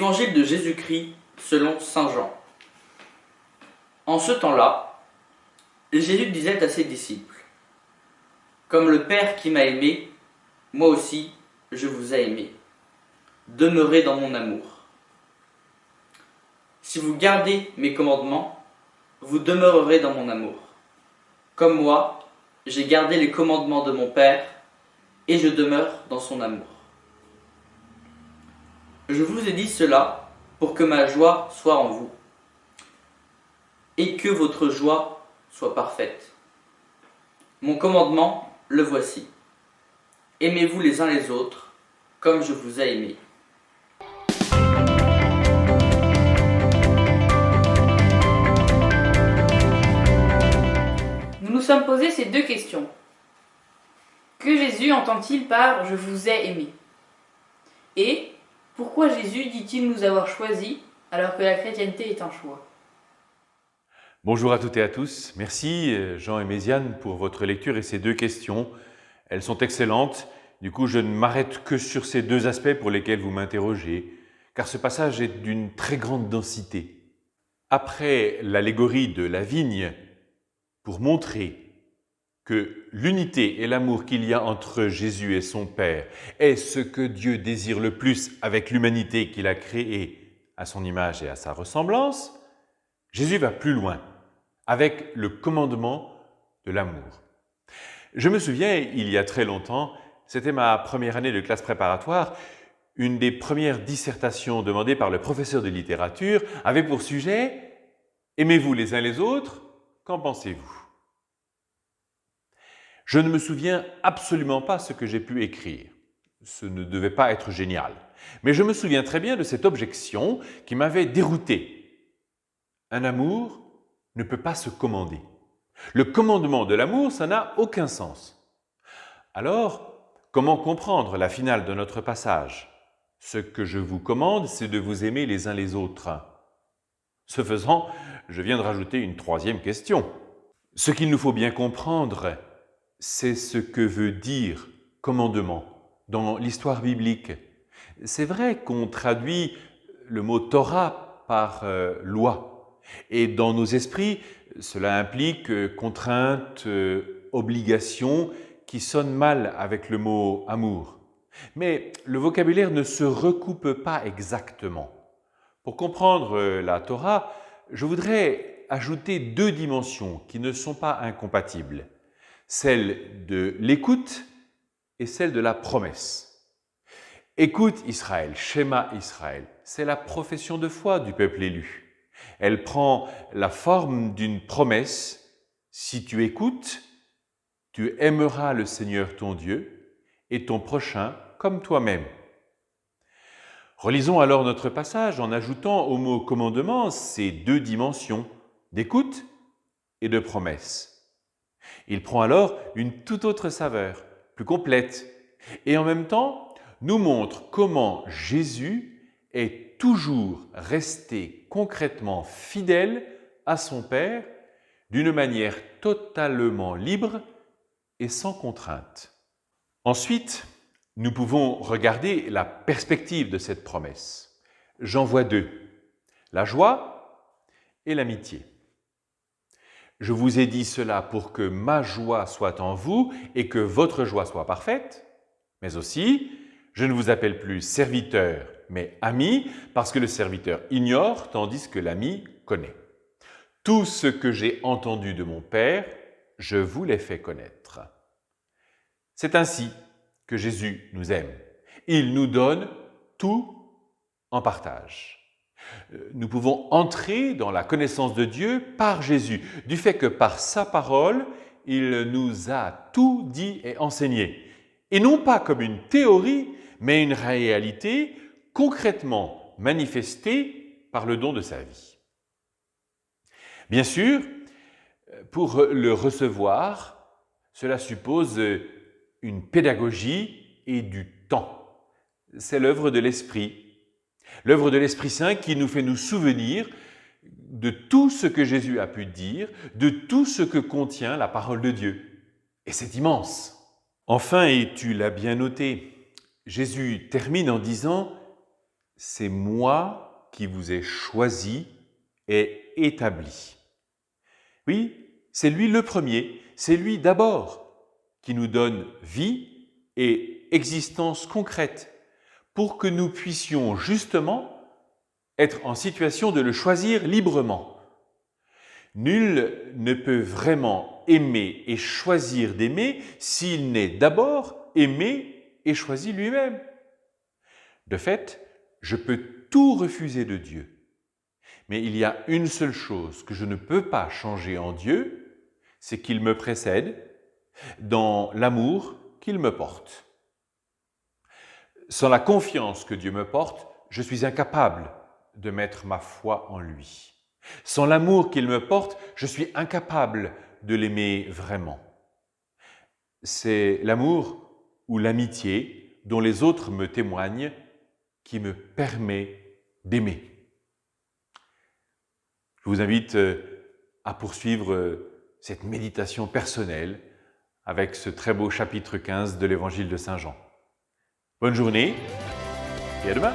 Évangile de Jésus-Christ selon saint Jean. En ce temps-là, Jésus disait à ses disciples : Comme le Père qui m'a aimé, moi aussi je vous ai aimé. Demeurez dans mon amour. Si vous gardez mes commandements, vous demeurerez dans mon amour. Comme moi, j'ai gardé les commandements de mon Père et je demeure dans son amour. Je vous ai dit cela pour que ma joie soit en vous et que votre joie soit parfaite. Mon commandement, le voici. Aimez-vous les uns les autres comme je vous ai aimés. Nous nous sommes posé ces deux questions. Que Jésus entend-il par « je vous ai aimé » et pourquoi Jésus dit-il nous avoir choisis alors que la chrétienté est un choix? Bonjour à toutes et à tous. Merci Jean et Méziane pour votre lecture et ces deux questions. Elles sont excellentes. Du coup, je ne m'arrête que sur ces deux aspects pour lesquels vous m'interrogez, car ce passage est d'une très grande densité. Après l'allégorie de la vigne, pour montrer que l'unité et l'amour qu'il y a entre Jésus et son Père est ce que Dieu désire le plus avec l'humanité qu'il a créée à son image et à sa ressemblance, Jésus va plus loin avec le commandement de l'amour. Je me souviens, il y a très longtemps, c'était ma première année de classe préparatoire, une des premières dissertations demandées par le professeur de littérature avait pour sujet « Aimez-vous les uns les autres, qu'en pensez-vous » Je ne me souviens absolument pas ce que j'ai pu écrire. Ce ne devait pas être génial. Mais je me souviens très bien de cette objection qui m'avait dérouté. Un amour ne peut pas se commander. Le commandement de l'amour, ça n'a aucun sens. Alors, comment comprendre la finale de notre passage ? Ce que je vous commande, c'est de vous aimer les uns les autres. Ce faisant, je viens de rajouter une troisième question. Ce qu'il nous faut bien comprendre, c'est ce que veut dire commandement dans l'histoire biblique. C'est vrai qu'on traduit le mot Torah par loi. Et dans nos esprits, cela implique contrainte, obligation, qui sonne mal avec le mot amour. Mais le vocabulaire ne se recoupe pas exactement. Pour comprendre la Torah, je voudrais ajouter deux dimensions qui ne sont pas incompatibles. Celle de l'écoute et celle de la promesse. Écoute Israël, Shema Israël, c'est la profession de foi du peuple élu. Elle prend la forme d'une promesse. Si tu écoutes, tu aimeras le Seigneur ton Dieu et ton prochain comme toi-même. Relisons alors notre passage en ajoutant au mot commandement ces deux dimensions d'écoute et de promesse. Il prend alors une toute autre saveur, plus complète, et en même temps nous montre comment Jésus est toujours resté concrètement fidèle à son Père d'une manière totalement libre et sans contrainte. Ensuite, nous pouvons regarder la perspective de cette promesse. J'en vois deux, la joie et l'amitié. Je vous ai dit cela pour que ma joie soit en vous et que votre joie soit parfaite, mais aussi, je ne vous appelle plus serviteur, mais ami, parce que le serviteur ignore, tandis que l'ami connaît. Tout ce que j'ai entendu de mon Père, je vous l'ai fait connaître. C'est ainsi que Jésus nous aime. Il nous donne tout en partage. Nous pouvons entrer dans la connaissance de Dieu par Jésus, du fait que par sa parole, il nous a tout dit et enseigné. Et non pas comme une théorie, mais une réalité concrètement manifestée par le don de sa vie. Bien sûr, pour le recevoir, cela suppose une pédagogie et du temps. C'est l'œuvre de l'Esprit. L'œuvre de l'Esprit Saint qui nous fait nous souvenir de tout ce que Jésus a pu dire, de tout ce que contient la parole de Dieu. Et c'est immense. Enfin, et tu l'as bien noté, Jésus termine en disant c'est moi qui vous ai choisi et établi. Oui, c'est lui le premier, c'est lui d'abord qui nous donne vie et existence concrète pour que nous puissions justement être en situation de le choisir librement. Nul ne peut vraiment aimer et choisir d'aimer s'il n'est d'abord aimé et choisi lui-même. De fait, je peux tout refuser de Dieu. Mais il y a une seule chose que je ne peux pas changer en Dieu, c'est qu'il me précède dans l'amour qu'il me porte. Sans la confiance que Dieu me porte, je suis incapable de mettre ma foi en lui. Sans l'amour qu'il me porte, je suis incapable de l'aimer vraiment. C'est l'amour ou l'amitié dont les autres me témoignent qui me permet d'aimer. Je vous invite à poursuivre cette méditation personnelle avec ce très beau chapitre 15 de l'Évangile de Saint Jean. Bonne journée et à demain!